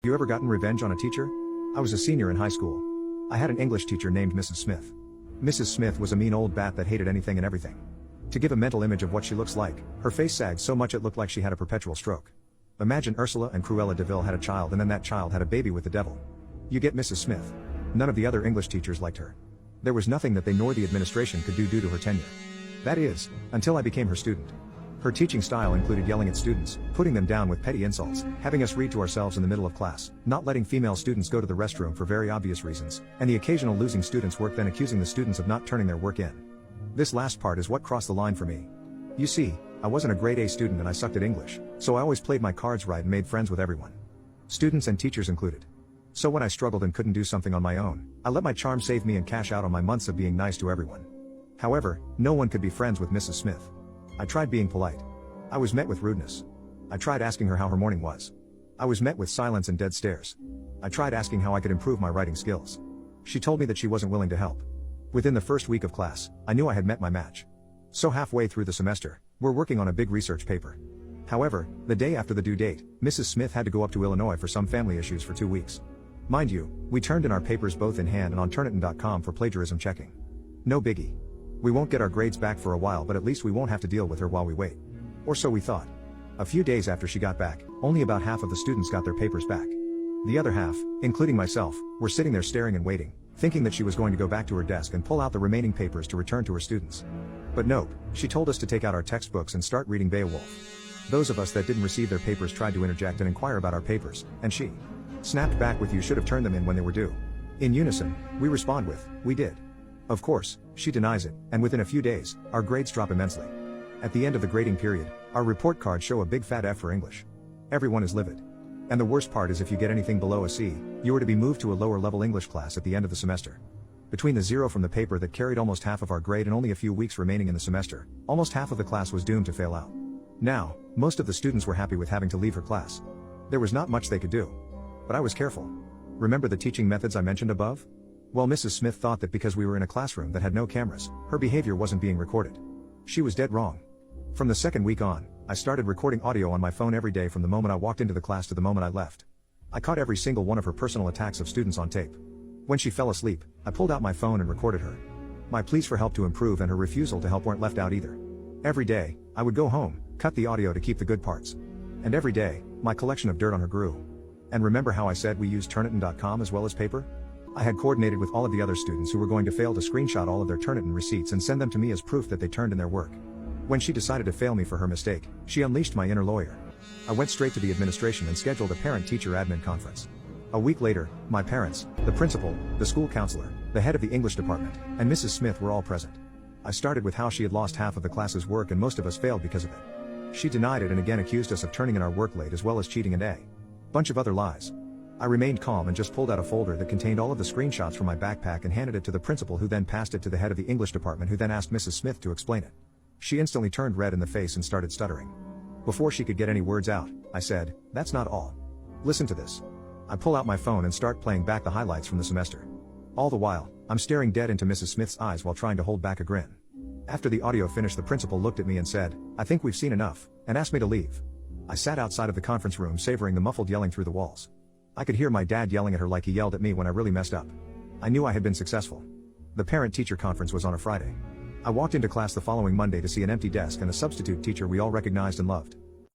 You ever gotten revenge on a teacher? I was a senior in high school. I had an English teacher named Mrs. Smith. Mrs. Smith was a mean old bat that hated anything and everything. To give a mental image of what she looks like, her face sagged so much it looked like she had a perpetual stroke. Imagine Ursula and Cruella de Vil had a child and then that child had a baby with the devil. You get Mrs. Smith. None of the other English teachers liked her. There was nothing that they nor the administration could do due to her tenure. That is, until I became her student. Her teaching style included yelling at students, putting them down with petty insults, having us read to ourselves in the middle of class, not letting female students go to the restroom for very obvious reasons, and the occasional losing students' work then accusing the students of not turning their work in. This last part is what crossed the line for me. You see, I wasn't a grade A student and I sucked at English, so I always played my cards right and made friends with everyone. Students and teachers included. So when I struggled and couldn't do something on my own, I let my charm save me and cash out on my months of being nice to everyone. However, no one could be friends with Mrs. Smith. I tried being polite. I was met with rudeness. I tried asking her how her morning was. I was met with silence and dead stares. I tried asking how I could improve my writing skills. She told me that she wasn't willing to help. Within the first week of class, I knew I had met my match. So halfway through the semester, we're working on a big research paper. However, the day after the due date, Mrs. Smith had to go up to Illinois for some family issues for 2 weeks. Mind you, we turned in our papers both in hand and on Turnitin.com for plagiarism checking. No biggie. We won't get our grades back for a while, but at least we won't have to deal with her while we wait. Or so we thought. A few days after she got back, only about half of the students got their papers back. The other half, including myself, were sitting there staring and waiting, thinking that she was going to go back to her desk and pull out the remaining papers to return to her students. But nope, she told us to take out our textbooks and start reading Beowulf. Those of us that didn't receive their papers tried to interject and inquire about our papers, and she snapped back with "You should have turned them in when they were due." In unison, we respond with, "We did." Of course, she denies it, and within a few days, our grades drop immensely. At the end of the grading period, our report cards show a big fat F for English. Everyone is livid. And the worst part is if you get anything below a C, you are to be moved to a lower level English class at the end of the semester. Between the zero from the paper that carried almost half of our grade and only a few weeks remaining in the semester, almost half of the class was doomed to fail out. Now, most of the students were happy with having to leave her class. There was not much they could do. But I was careful. Remember the teaching methods I mentioned above? Well, Mrs. Smith thought that because we were in a classroom that had no cameras, her behavior wasn't being recorded. She was dead wrong. From the second week on, I started recording audio on my phone every day from the moment I walked into the class to the moment I left. I caught every single one of her personal attacks of students on tape. When she fell asleep, I pulled out my phone and recorded her. My pleas for help to improve and her refusal to help weren't left out either. Every day, I would go home, cut the audio to keep the good parts. And every day, my collection of dirt on her grew. And remember how I said we used Turnitin.com as well as paper? I had coordinated with all of the other students who were going to fail to screenshot all of their Turnitin receipts and send them to me as proof that they turned in their work. When she decided to fail me for her mistake, she unleashed my inner lawyer. I went straight to the administration and scheduled a parent-teacher admin conference. A week later, my parents, the principal, the school counselor, the head of the English department, and Mrs. Smith were all present. I started with how she had lost half of the class's work and most of us failed because of it. She denied it and again accused us of turning in our work late as well as cheating and a bunch of other lies. I remained calm and just pulled out a folder that contained all of the screenshots from my backpack and handed it to the principal, who then passed it to the head of the English department, who then asked Mrs. Smith to explain it. She instantly turned red in the face and started stuttering. Before she could get any words out, I said, "That's not all. Listen to this." I pull out my phone and start playing back the highlights from the semester. All the while, I'm staring dead into Mrs. Smith's eyes while trying to hold back a grin. After the audio finished, the principal looked at me and said, "I think we've seen enough," and asked me to leave. I sat outside of the conference room savoring the muffled yelling through the walls. I could hear my dad yelling at her like he yelled at me when I really messed up. I knew I had been successful. The parent-teacher conference was on a Friday. I walked into class the following Monday to see an empty desk and a substitute teacher we all recognized and loved.